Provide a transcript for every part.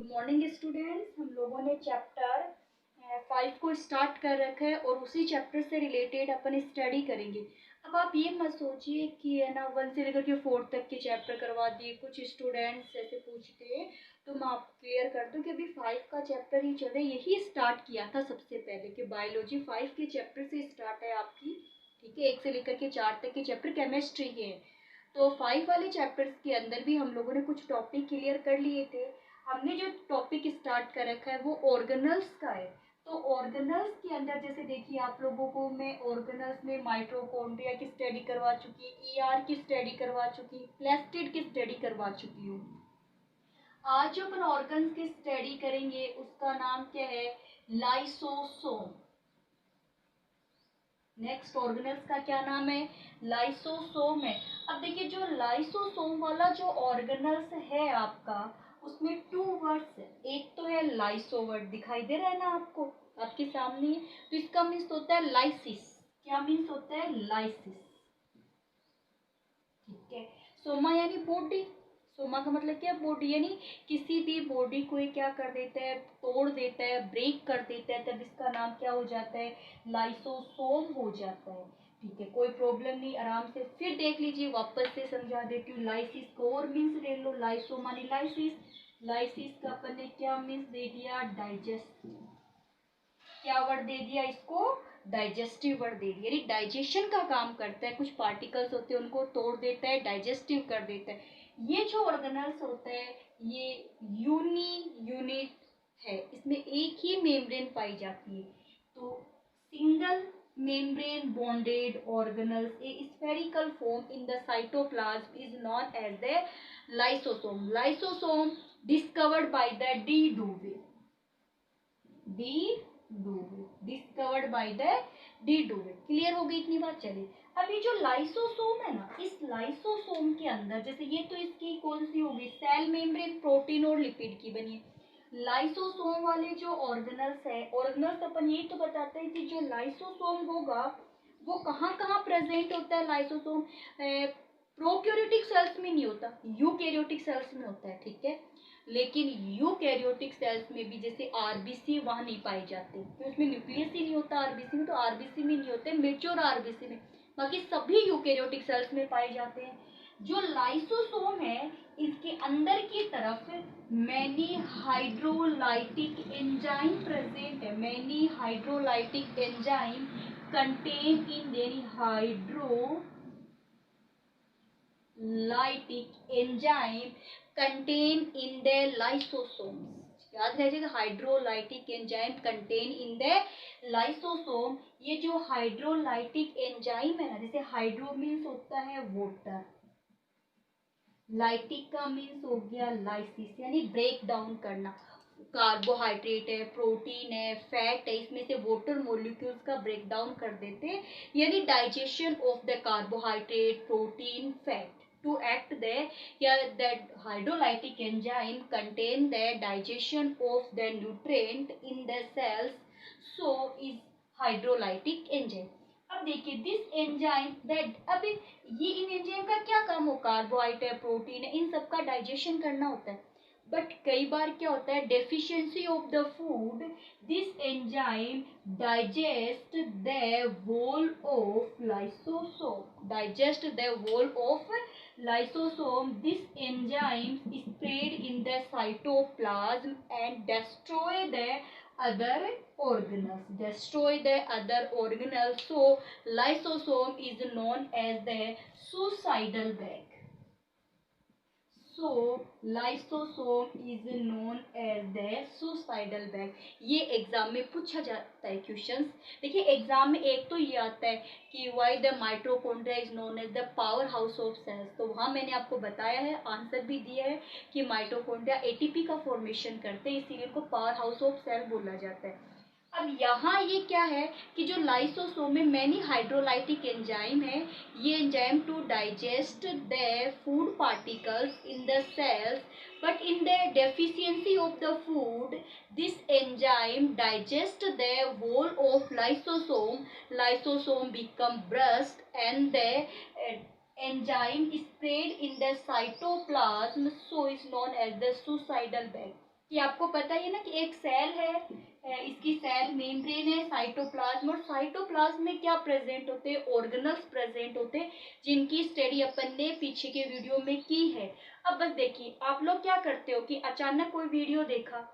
Good morning students. हम लोगों ने चैप्टर 5 को स्टार्ट कर रखा है और उसी चैप्टर से रिलेटेड अपन स्टडी करेंगे। अब आप ये मत सोचिए कि है ना 1 से लेकर के 4 तक के चैप्टर करवा दिए। कुछ स्टूडेंट्स ऐसे पूछते हैं तो मैं आप क्लियर कर दूं कि अभी 5 का चैप्टर ही चल रहा है। यही स्टार्ट किया था सबसे पहले कि बायोलॉजी 5 के चैप्टर से स्टार्ट है आपकी। ठीक है, 1 से लेकर के 4 तक के चैप्टर केमिस्ट्री के हैं। तो 5 वाले चैप्टर्स के अंदर भी हम लोगों ने कुछ टॉपिक क्लियर कर लिए थे। हमने जो टॉपिक स्टार्ट कर रखा है वो ऑर्गेनल्स का है। तो ऑर्गेनल्स के अंदर जैसे देखिए आप लोगों को मैं ऑर्गेनल्स में माइटोकॉन्ड्रिया की स्टडी करवा चुकी, ईआर की स्टडी करवा चुकी, प्लास्टिड की स्टडी करवा चुकी हूँ। आज जो अपन ऑर्गन्स की स्टडी करेंगे उसका नाम क्या है? लाइसोसोम। नेक्स्ट ऑर्गेनल्स का क्या नाम है? लाइसोसोम है। अब देखिए जो लाइसोसोम वाला जो ऑर्गेनल्स है आपका, उसमें 2 वर्ड्स है। एक तो है लाइसो वर्ड, दिखाई दे रहा है ना आपको, आपके सामने है। तो इसका मीन्स होता है लाइसिस। क्या मीन्स होता है? लाइसिस। ठीक है। सोमा यानी बॉडी। सोमा का मतलब क्या? बॉडी। यानी किसी भी बॉडी को ये क्या कर देता है? तोड़ देता है, ब्रेक कर देता है, तब इसका नाम क्या हो जाता है? लाइसोसोम हो जाता है। ठीक है, कोई प्रॉब्लम नहीं, आराम से फिर देख लीजिए, वापस से समझा देती हूँ। लाइसिस को और मीन्स ले लो। लाइसो मानी लाइसिस। लाइसिस का अपन ने क्या मीन्स दे दिया? डाइजेस्ट। क्या वर्ड दे दिया इसको? डाइजेस्टिव वर्ड दे दिया। यानी डाइजेशन का काम करता है। कुछ पार्टिकल्स होते हैं उनको तोड़ देता है, डाइजेस्टिव कर देता है। ये जो ऑर्गेनल्स होते हैं ये यूनिट है। इसमें एक ही मेम्ब्रेन पाई जाती है। तो single membrane bonded organelles, a spherical form in the cytoplasm, is known as the lysosome. Lysosome discovered by the D. Dubé. D. Dubé discovered by the D. Dubé. Clear हो गई इतनी बात? चलिए अब ये जो लाइसोसोम है ना, इस लाइसोसोम के अंदर जैसे ये तो इसकी कौन सी होगी? सेल मेम्ब्रेन प्रोटीन और लिपिड की बनी है। लाइसोसोम वाले जो ऑर्गेनल्स है, ऑर्गेनल्स अपन ये तो बताते हैं कि जो लाइसोसोम होगा वो कहाँ कहाँ प्रेजेंट होता है। लाइसोसोम प्रोकैरियोटिक सेल्स में नहीं होता, यूकैरियोटिक सेल्स में होता है। ठीक है, लेकिन यूकैरियोटिक सेल्स में भी जैसे आरबीसी वहां नहीं पाए जाते, तो उसमें न्यूक्लियस ही नहीं होता आरबीसी में, तो आरबीसी में नहीं होते, मेच्योर आरबीसी में। बाकी सभी यूकैरियोटिक सेल्स में पाए जाते हैं। जो लाइसोसोम है इसके अंदर की तरफ मैनी हाइड्रोलाइटिक एंजाइम प्रेजेंट है। Many hydrolytic enzyme contain in यानी hydrolytic enzyme contain in the lysosomes. याद रखिएगा, hydrolytic enzyme contain in the lysosome. ये जो हाइड्रोलाइटिक एंजाइम है ना, जैसे हाइड्रो मीन्स होता है वाटर, लाइटिक का मीन्स हो गया लाइसिस यानी ब्रेक डाउन करना। कार्बोहाइड्रेट है, प्रोटीन है, फैट है, इसमें से वाटर मॉलिक्यूल्स का ब्रेक डाउन कर देते हैं, यानी digestion of the carbohydrate, protein, fat to act the that hydrolytic enzyme contain the digestion of the nutrient in the cells, so is hydrolytic enzyme. अब देखिए दिस एंजाइम दैट, अब ये इन enzyme का क्या काम हो? कार्बोहाइड्रेट है, प्रोटीन है, इन सब का डाइजेशन करना होता है। बट कई बार क्या होता है? Deficiency of the food, this enzyme digest the wall of lysosome, digest the wall of lysosome. This enzyme spread in the cytoplasm and destroy the other organelles. Destroy the other organelles. So lysosome is known as the suicidal bag. So lysosome is known as the suicidal bag. ये exam में पूछा जाता है questions. देखिए exam में एक तो ये आता है कि why the mitochondria is known as the power house of cells. तो वहाँ मैंने आपको बताया है, आंसर भी दिया है कि माइटोकॉन्ड्रिया एटीपी का फॉर्मेशन करते हैं, इसीलिए इनको पावर हाउस ऑफ सेल बोला जाता है। अब यहाँ ये क्या है कि जो लाइसोसोम में मैनी हाइड्रोलाइटिक एंजाइम है, ये enzyme to digest the food particles in the cells, but in the deficiency of the food, this enzyme digest the whole of lysosome. Lysosome become burst and the enzyme spread in the cytoplasm, so is known as the suicidal bag. कि आपको पता ही है ना कि एक cell है, इसकी cell membrane है, साइटोप्लाज्म, और साइटोप्लाज्म में क्या प्रेजेंट होते हैं, ऑर्गेनल्स प्रेजेंट होते हैं, जिनकी स्टडी अपन ने पीछे के वीडियो में की है। अब बस देखिए, आप लोग क्या करते हो कि अचानक कोई वीडियो देखा,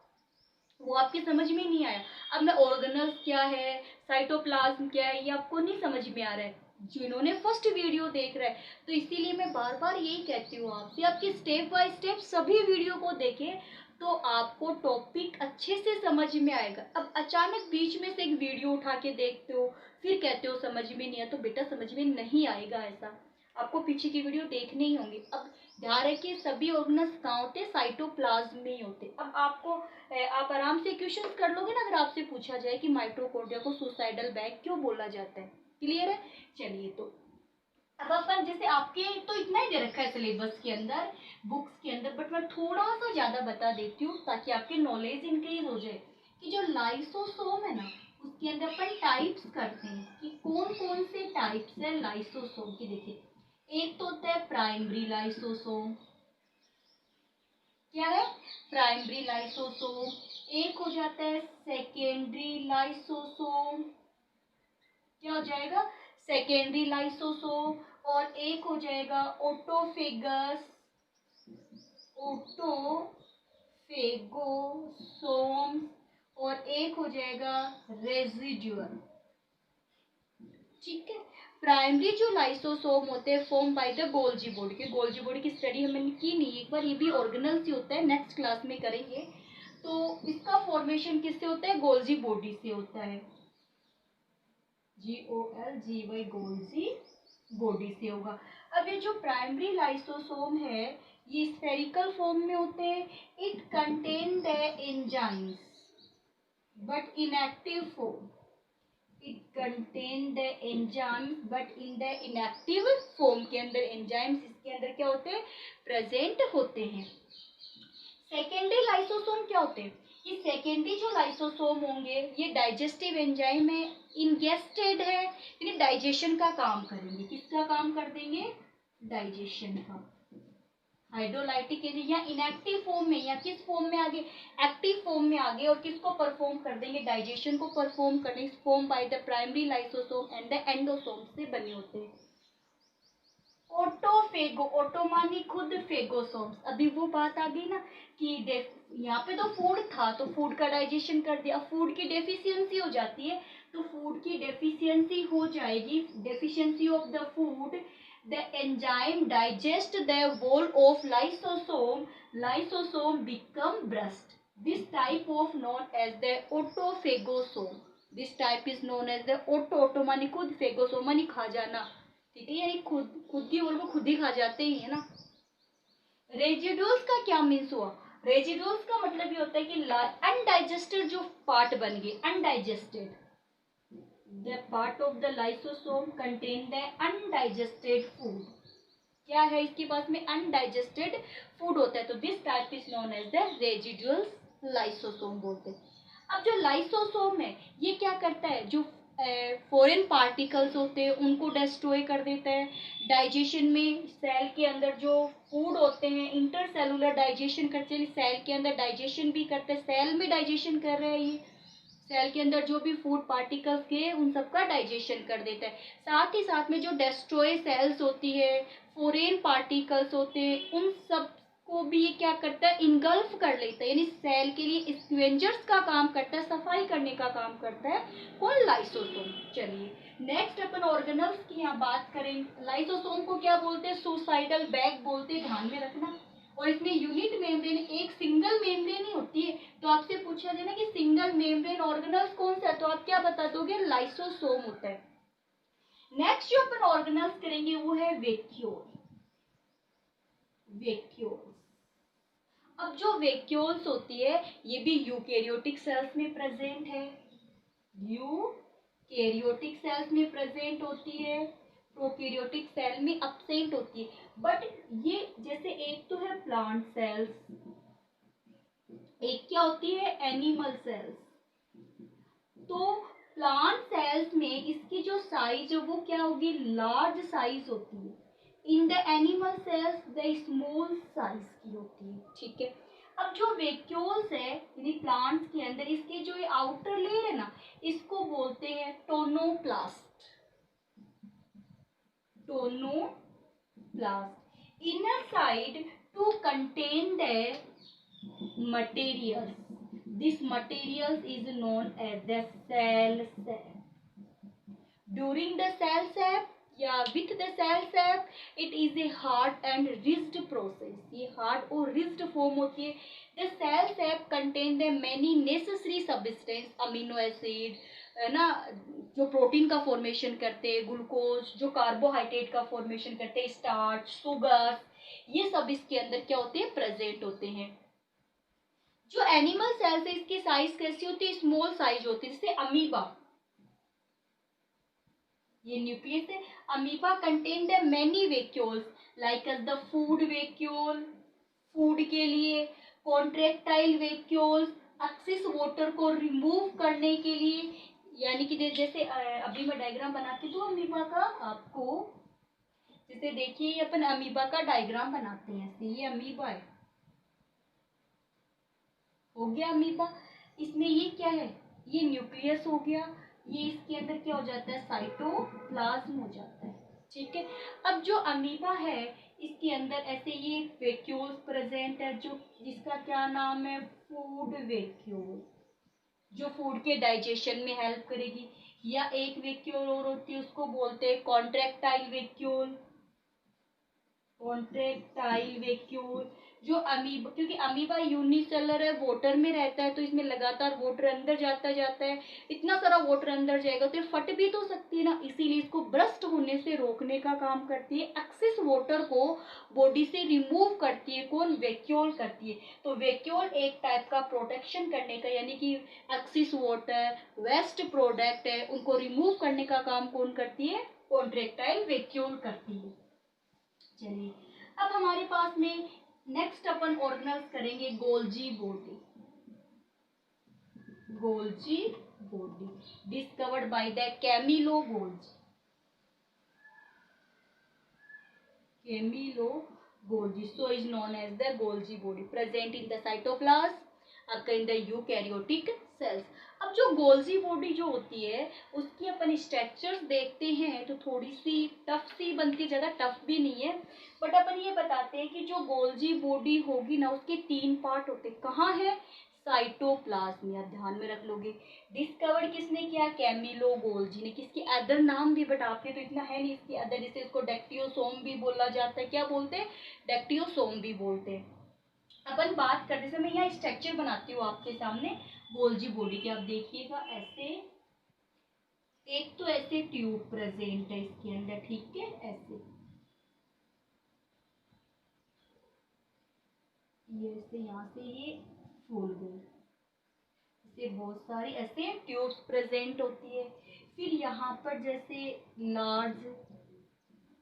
वो आपकी समझ में नहीं आया, अब मैं ऑर्गेनल्स क्या है, साइटोप्लाज्म क्या है, ये आपको नहीं समझ में आ रहा है, जिन्होंने फर्स्ट वीडियो देख रहा है, तो इसीलिए मैं बार बार यही कहती हूँ आपसे, आपकी स्टेप बाय स्टेप सभी वीडियो को देखें, तो आपको टॉपिक अच्छे से समझ में आएगा। अब अचानक बीच में से एक वीडियो उठा के देखते हो, फिर कहते हो समझ में नहीं आया, तो बेटा समझ में नहीं आएगा, ऐसा आपको पीछे की वीडियो देखने ही होंगे। अब ध्यान रखिए, सभी ऑर्गेनल्स कहाँ होते हैं, साइटोप्लाज्म में ही होते। अब आपको आप आराम से क्वेश्चंस कर लोगे ना, अगर आपसे पूछा जाए कि माइटोकॉन्ड्रिया को सुसाइडल बैग क्यों बोला जाता है। क्लियर है? चलिए, तो अब अपन जैसे आपके तो इतना ही दे रखा है सिलेबस के अंदर, बुक्स के अंदर, बट मैं थोड़ा सा ज्यादा बता देती हूँ ताकि आपकी नॉलेज इंक्रीज हो जाए कि जो लाइसोसोम है ना, उसके अंदर अपन टाइप्स करते हैं कि कौन कौन से टाइप्स है लाइसोसोम की। देखिए, एक तो होता है प्राइमरी लाइसोसोम, क्या है, प्राइमरी लाइसोसोम। एक हो जाता है सेकेंडरी लाइसोसोम, क्या हो जाएगा, सेकेंडरी लाइसोसोम। और एक हो जाएगा ऑटोफेगस, ऑटोफेगोसोम। और एक हो जाएगा रेजिडुअल। ठीक है, प्राइमरी जो लाइसोसोम होते हैं form by the Golgi body, की गोल्जी बॉडी की स्टडी हमने की नहीं, एक बार ये भी ऑर्गेनल से होता है, नेक्स्ट क्लास में करेंगे। तो इसका फॉर्मेशन किससे होता है, गोल्जी बॉडी से होता है, GOLGY, गोल्जी बॉडी से होगा। अब ये जो प्राइमरी लाइसोसोम है, ये स्फेरिकल फॉर्म में होते हैं, it contain the enzymes but inactive form, it contain the enzymes but in the inactive form, के अंदर एंजाइम्स इसके अंदर क्या होते हैं, प्रेजेंट होते हैं। सेकेंडरी लाइसोसोम क्या होते हैं, ये सेकेंडरी जो लाइसोसोम होंगे ये डाइजेस्टिव एंजाइम है, इंगेस्टेड है, यानी डाइजेशन का काम करेंगे, किसका काम कर देंगे, डाइजेशन का। हाइड्रोलाइटिक एजेंट या इनएक्टिव फॉर्म में, या किस फॉर्म में आगे, एक्टिव फॉर्म में आगे, और किसको परफॉर्म कर देंगे, डाइजेशन को परफॉर्म करने, form by the primary lysosome and the endosome से बने होते हैं। ऑटोफेगो, ऑटो मानी खुद, फेगोसोम्स, अभी वो बात आ गई ना कि यहाँ पे तो फूड था, तो फूड का डाइजेशन कर दिया, फूड की डेफिशिएंसी हो जाती है, तो फूड की डेफिशिएंसी हो जाएगी, deficiency of the food, the enzyme digest the whole of lysosome, lysosome become burst, this type of known as the autophagosome, this type is known as the auto मानी खुद, phagosome मानी खा जाना, ठीक है, यानी खुद खुद की ओर को खुद ही खा जाते ही है ना। रेजिडुअल्स का क्या मीन्स हुआ, रेजिडुअल्स का मतलब ये होता है कि अनडाइजेस्टेड जो पार्ट बन गए, undigested, the part of the lysosome contain the undigested food, क्या है इसके पास में, अनडाइजेस्टेड फूड होता है, तो this type is known as the residual lysosome बोलते हैं। अब जो लाइसोसोम है ये क्या करता है, जो फॉरेन पार्टिकल्स होते हैं उनको डिस्ट्रॉय कर देता है, डाइजेशन में सेल के अंदर जो फूड होते हैं इंटरसेलुलर डाइजेशन करते हैं, सेल के अंदर डाइजेशन भी करते हैं, सेल में डाइजेशन कर रहे हैं, ये सेल के अंदर जो भी फूड पार्टिकल्स के उन सबका डाइजेशन कर देता है, साथ ही साथ में जो डेस्ट्रॉय सेल्स होती है, फॉरेन पार्टिकल्स होते हैं, उन सब को भी ये क्या करता है, इनगल्फ कर लेता है, यानी सेल के लिए स्क्वेंजर्स का काम करता है, सफाई करने का काम करता है कौन, लाइसोसोम। चलिए नेक्स्ट अपन ऑर्गेनल्स की यहाँ बात करें, लाइसोसोम को क्या बोलते हैं, सुसाइडल बैग बोलते हैं, ध्यान में रखना। और इसमें यूनिट मेम्ब्रेन, एक सिंगल मेम्ब्रेन ही होती है, तो आपसे पूछा जाए ना कि सिंगल मेम्ब्रेन ऑर्गेनल्स कौन सा है, तो आप क्या बता दोगे, लाइसोसोम होता है। नेक्स्ट जो अपन ऑर्गेनल्स करेंगे वो है वैक्यूल, वैक्यूल्स। अब जो वैक्यूल्स होती है ये भी यूकैरियोटिक सेल्स में प्रेजेंट है, यूकैरियोटिक सेल्स में प्रेजेंट होती है, प्रोकैरियोटिक सेल में एब्सेंट होती है, बट ये जैसे एक तो है प्लांट सेल्स, एक क्या होती है, एनिमल सेल्स। तो प्लांट सेल्स में इसकी जो साइज है वो क्या होगी, लार्ज साइज होती है, in the animal cells the small size की होती है, ठीक है। अब जो वेक्यूल्स है यानी प्लांट्स के अंदर इसके जो ये आउटर लेयर है ना, इसको बोलते हैं tonoplast. Tonoplast inner side to contain the materials. This materials is known as the cell sap. During the cell sap या with the cell sap, it is a hard and rigid process. ये hard और rigid form होती है. The cell sap contain the many necessary substance, amino acid है ना, जो protein का formation करते हैं, ग्लूकोज जो कार्बोहाइड्रेट का फॉर्मेशन करते हैं, स्टार्च, शुगर, ये सब इसके अंदर क्या होते हैं, प्रेजेंट होते हैं. जो एनिमल सेल्स है इसकी साइज कैसी होती है, स्मॉल साइज होती है, जैसे अमीबा. ये न्यूक्लियस है. Amoeba contain the many vacuoles like as the food vacuole, food के लिए, कॉन्ट्रेक्टाइल वेक्यूल्स एक्सेस वाटर को रिमूव करने के लिए, यानी कि जैसे अभी मैं डायग्राम बनाती हूँ अमीबा का आपको, जैसे देखिए अपन अमीबा का डायग्राम बनाते हैं. ये अमीबा है, हो गया अमीबा. इसमें ये क्या है, ये न्यूक्लियस हो गया, ये इसके अंदर क्या हो जाता है, साइटोप्लाज्म हो जाता है. ठीक है. अब जो अमीबा है इसके अंदर ऐसे ये वेक्यूल्स प्रेजेंट है, जो जिसका क्या नाम है, फूड वेक्यूल, जो फूड के डाइजेशन में हेल्प करेगी. या एक वेक्यूल और होती है, उसको बोलते हैं कॉन्ट्रेक्टाइल वेक्यूल. कॉन्ट्रेक्टाइल वेक्यूल जो अमीबा, क्योंकि अमीबा यूनिसेलर है, वाटर में रहता है, तो इसमें लगातार वाटर अंदर जाता जाता है. इतना सारा वाटर अंदर जाएगा तो ये फट भी तो सकती है ना, इसीलिए इसको ब्रस्ट होने से रोकने का काम करती है. एक्सेस वाटर को बॉडी से रिमूव करती है, कौन, वैक्यूल करती है. तो वैक्यूल एक टाइप का प्रोटेक्शन करने का, यानी कि एक्सेस वाटर, वेस्ट प्रोडक्ट है, उनको रिमूव करने का काम कौन करती है, कॉन्ट्रेक्टाइल वैक्यूल करती है. चलिए अब हमारे पास में नेक्स्ट अपन ऑर्गेनाइज करेंगे Golgi body. Golgi body discovered by the Camillo Golgi. Camillo Golgi so is known as the Golgi body, present in the cytoplasm, occur in the eukaryotic cells. अब जो गोल्जी बॉडी जो होती है उसकी अपन structures देखते हैं तो थोड़ी सी टफ सी बनती है, ज़्यादा टफ भी नहीं है, बट अपन ये बताते हैं कि जो गोल्जी बॉडी होगी ना उसके 3 पार्ट होते हैं. कहाँ है, साइटोप्लाज्म, या ध्यान में रख लोगे. डिस्कवर्ड किसने किया, कैमिलो गोल्जी ने. किसके अदर नाम भी बताते तो इतना है नहीं, इसके अदर, जैसे इसको डेक्टियोसोम भी बोला जाता है. क्या बोलते हैं, डेक्टियोसोम भी बोलते हैं. अपन बात करते समय यहाँ स्ट्रक्चर बनाती हूँ आपके सामने गोल्जी बॉडी के. आप देखिएगा ऐसे, एक तो ऐसे ट्यूब प्रेजेंट है इसके अंदर, ठीक है, ऐसे ये ऐसे यहाँ से ये फूल गई, ऐसे बहुत सारी ऐसे ट्यूब्स प्रेजेंट होती है. फिर यहाँ पर जैसे लार्ज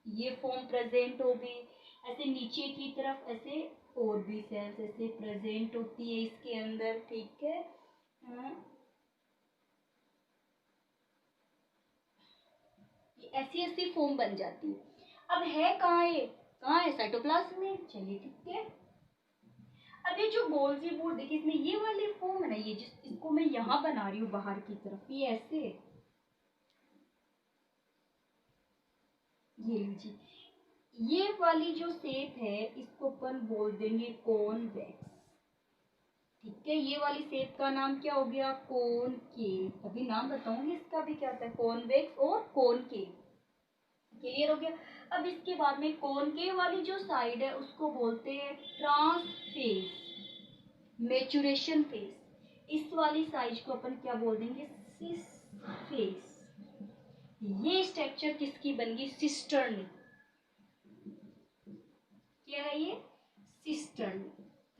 ये फॉर्म प्रेजेंट होगी, ऐसे नीचे की तरफ ऐसे और भी सेल्स ऐसे प्रेजेंट होती है इसके अंदर, ठीक है. ये ऐसी ऐसी फॉर्म बन जाती है. अब है कहाँ, ये कहाँ है, साइटोप्लाज्म में. चलिए ठीक है. अब ये जो गोल्जी बॉडी देखिए, इसमें ये वाली फॉर्म है ना, ये इसको मैं यहाँ बना रही हूँ बाहर की तरफ, ये ऐसे, ये लीजिए, ये वाली जो शेप है इसको अपन बोल देंगे कॉन्वेक्स. ठीक है, ये वाली शेप का नाम क्या हो गया, कॉनकेव. अभी नाम बताऊंगी इसका भी क्या होता है, कॉन्वेक्स और कॉनकेव. क्लियर हो गया. अब इसके बाद में कॉनकेव वाली जो साइड है उसको बोलते हैं ट्रांस फेज, मैचुरेशन फेज. इस वाली साइज को अपन क्या बोल देंगे, सिस फेज. ये स्ट्रक्चर किसकी बन गई, सिस्टर्न. क्या है ये, सिस्टर्न.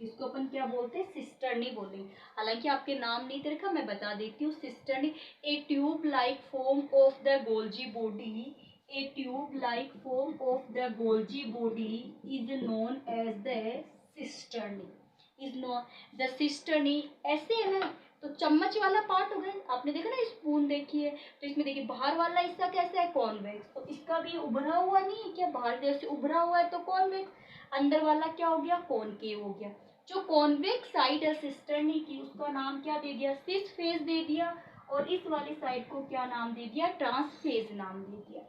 इसको अपन क्या बोलते हैं, सिस्टर्नी बोलेंगे. हालांकि आपके नाम नहीं दे रखा, मैं बता देती हूँ. Cisternae, A tube like form of the Golgi body, a tube like form of the Golgi body is known as the cisternae. is known the cisternae. ऐसे है ना, तो चम्मच वाला पार्ट हो गया, आपने देखा ना स्पून देखी है, तो इसमें देखिए बाहर वाला हिस्सा कैसा है, कॉन्वेक्स. तो इसका भी उभरा हुआ नहीं है क्या, बाहर जैसे उभरा हुआ है तो कॉन्वेक्स, अंदर वाला क्या हो गया, कॉनकेव हो गया. जो कॉन्वेक्स साइड है सिस्टर्नी की, उसका नाम क्या दे दिया, सिस फेज दे दिया, और इस वाली साइड को क्या नाम दे दिया, ट्रांसफेज नाम दे दिया।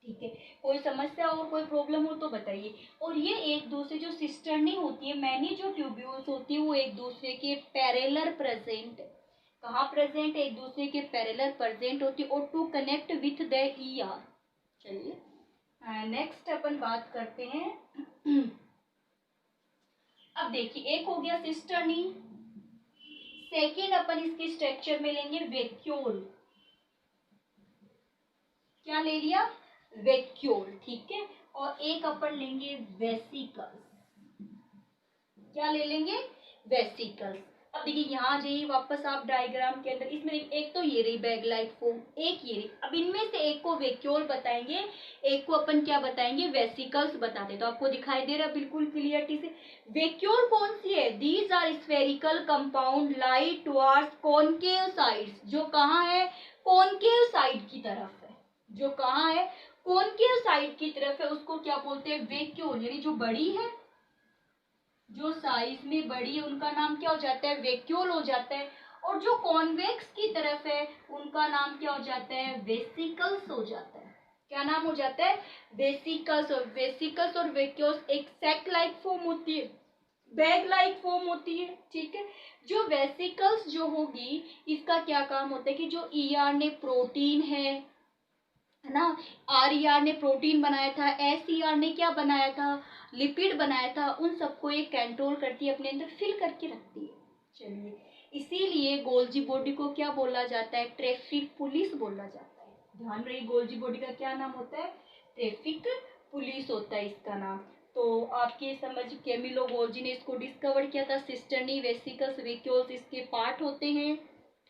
ठीक है, कोई समस्या और कोई प्रॉब्लम हो तो बताइए। और ये एक दूसरे, जो सिस्टर्नी होती है, मैनी जो ट्यूब्यूल्स होती है, वो एक दूसरे के पैरेलल प्रेजेंट, कहाँ प्रेजेंट है, एक दूसरे के पैरेलल प्रेजेंट होती है, और to connect with the ER. चलिए नेक्स्ट अपन बात करते हैं। अब देखिए, एक हो गया सिस्टर्नी, सेकेंड अपन इसके स्ट्रक्चर में लेंगे वैक्यूल। क्या ले लिया, वैक्यूल। ठीक है, और एक अपन लेंगे वेसिकल्स। क्या ले लेंगे, वेसिकल्स। अब देखिए यहाँ आ जाइए वापस आप डायग्राम के अंदर, इसमें एक तो ये रही बैग लाइक फॉर्म, एक ये रही। अब इनमें से एक को वैक्यूल बताएंगे, एक को अपन क्या बताएंगे, वेसिकल्स बताते। तो आपको दिखाई दे रहा है बिल्कुल क्लियरिटी से। वैक्यूल कौन सी है, these are spherical compound lie towards concave sides, जो कहाँ है, कॉनकेव साइड की तरफ है, जो कहाँ है, कॉनकेव साइड की तरफ है, उसको क्या बोलते हैं, वैक्यूल। यानी जो बड़ी है, जो साइज में बड़ी है, उनका नाम क्या हो जाता है, वैक्यूल हो जाता है। और जो कॉन्वेक्स की तरफ है, उनका नाम क्या हो जाता है, वेसिकल्स हो जाता है। क्या नाम हो जाता है, वेसिकल्स। और वेसिकल्स और वैक्यूल्स एक सैक लाइक फॉर्म होती है, बैग लाइक फॉर्म होती है। ठीक है, जो वेसिकल्स जो होगी, इसका क्या काम होता है कि जो ईआर ने प्रोटीन है ना, आर ई आर ने प्रोटीन बनाया था, एस ई आर ने क्या बनाया था, लिपिड बनाया था, उन सबको ये कंट्रोल करती है, अपने अंदर फिल करके रखती है। चलिए, इसीलिए गोल्जी बॉडी को क्या बोला जाता है, ट्रैफिक पुलिस बोला जाता है। ध्यान रही, गोल्जी बॉडी का क्या नाम होता है, ट्रैफिक पुलिस होता है इसका नाम। तो आपके समझ, कैमिलो गोल्जी ने इसको डिस्कवर किया था। सिस्टर्नी, वेसिकल्स, वैक्यूल्स इसके पार्ट होते हैं।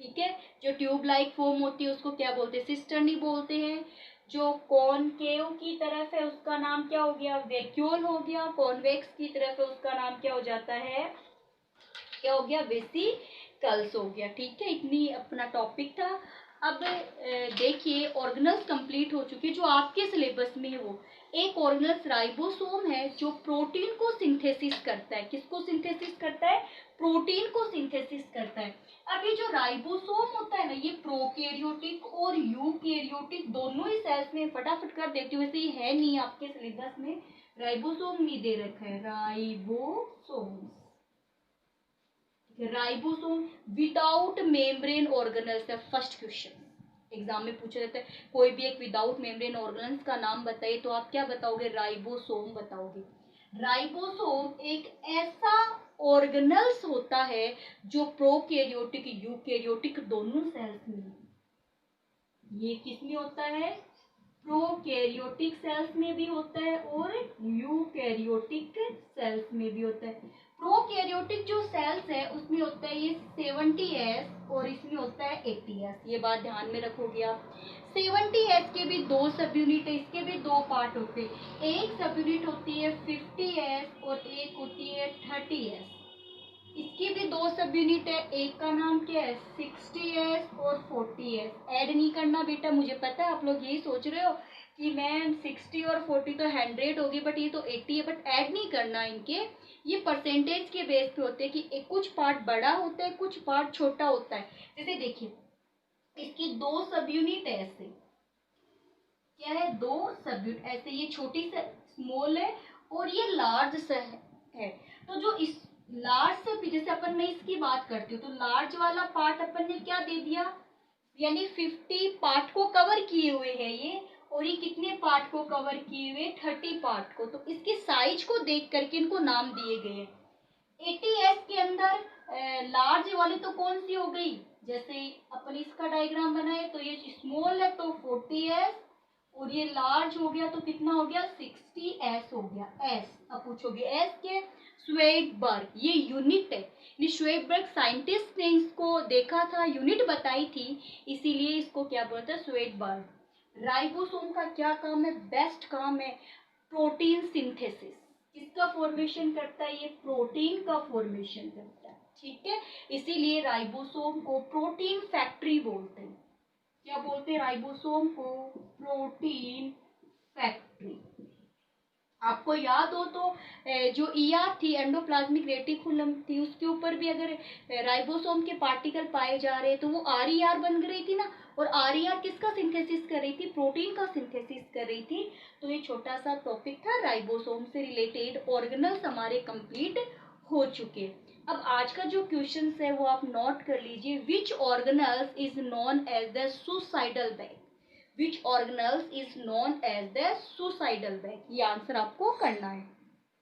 ठीक है, जो ट्यूब लाइक फॉर्म होती है उसको क्या बोलते हैं, सिस्टर्नी बोलते हैं। जो कॉनकेव की तरफ है उसका नाम क्या हो गया, वैक्यूल हो गया। कॉन्वेक्स की तरफ है उसका नाम क्या हो जाता है, क्या हो गया, वेसिकल्स हो गया। ठीक है, इतनी अपना टॉपिक था। अब देखिए, ऑर्गेनल्स कंप्लीट हो चुके, जो आपके सिलेबस में है वो एक ऑर्गेनल्स राइबोसोम है, जो प्रोटीन को सिंथेसिस करता है। किसको सिंथेसिस करता है, प्रोटीन को सिंथेसिस करता है। अब ये जो राइबोसोम होता है ना, ये प्रोकैरियोटिक और यूकैरियोटिक दोनों ही सेल्स में, फटाफट कर देती हूँ, वैसे ये है नहीं आपके सिलेबस में, राइबोसोम नहीं दे रखा है, ribosome, ribosome without membrane organelles है। फर्स्ट क्वेश्चन एग्जाम में पूछा जाता है, कोई भी एक विदाउट मेम्ब्रेन ऑर्गेनल्स का नाम बताइए, तो आप क्या बताओगे, राइबोसोम बताओगे। राइबोसोम एक ऐसा ऑर्गेनल्स होता है जो प्रोकैरियोटिक, यूकैरियोटिक दोनों सेल्स में, ये किसमें होता है, प्रोकैरियोटिक सेल्स में भी होता है और यूकैरियोटिक सेल्स में भी होता है। प्रोकैरियोटिक जो सेल्स है उसमें होता है ये 70S और इसमें होता है 80S, ये बात ध्यान में रखोगे आप। 70S के भी दो सब यूनिट है, इसके भी दो पार्ट होते हैं। एक सब यूनिट होती है 50S और एक होती है 30S। इसकी भी दो सब यूनिट है, एक का नाम क्या है, 60S और 40S। ऐड नहीं करना बेटा, मुझे पता है आप लोग यही सोच रहे हो कि मैम 60 और 40 तो 100 होगी, बट ये तो 80 है, बट ऐड नहीं करना इनके। ये परसेंटेज के बेस पे होते हैं कि कुछ पार्ट बड़ा होता है, कुछ पार्ट छोटा होता है। जैसे देखिए, इसकी दो सब यूनिट है, ऐसे क्या है, दो सब यूनिट ऐसे, ये छोटी से स्मॉल है और ये लार्ज से है। तो जो इस लार्ज से, जैसे अपन मैं इसकी बात करती हूँ, तो लार्ज वाला पार्ट अपन ने क्या दे दिया, यानी 50 पार्ट को कवर किए हुए है ये, और ये कितने पार्ट को कवर किए हुए, 30 पार्ट को। तो इसके साइज को देख करके इनको नाम दिए गए। 80S के अंदर लार्ज वाली तो कौन सी हो गई, जैसे अपन इसका डायग्राम बनाए तो ये स्मॉल है तो 40S, और ये लार्ज हो गया तो कितना हो गया, 60S हो गया। एस अब पूछोगे एस के, स्वेडबर्ग ये यूनिट है। स्वेडबर्ग साइंटिस्ट ने इसको देखा था, यूनिट बताई थी, इसीलिए इसको क्या बोलते हैं, स्वेडबर्ग। राइबोसोम का क्या काम है, बेस्ट काम है, प्रोटीन सिंथेसिस। किसका फॉर्मेशन करता है, ये प्रोटीन का फॉर्मेशन करता है। ठीक है, इसीलिए राइबोसोम को प्रोटीन फैक्ट्री बोलते हैं। क्या बोलते हैं, राइबोसोम को प्रोटीन फैक्ट्री। आपको याद हो तो जो ईआर थी, एंडोप्लाज्मिक रेटिकुलम थी, उसके ऊपर भी अगर राइबोसोम के पार्टिकल पाए जा रहे तो वो आरईआर बन रही थी ना, और आरईआर किसका सिंथेसिस कर रही थी, प्रोटीन का सिंथेसिस कर रही थी। तो ये छोटा सा टॉपिक था, राइबोसोम से रिलेटेड ऑर्गेनल्स हमारे कंप्लीट हो चुके। अब आज का जो क्वेश्चन है वो आप नोट कर लीजिए, which organelles is known as the suicidal bag, which organelles is known as the suicidal bag, ये आंसर आपको करना है।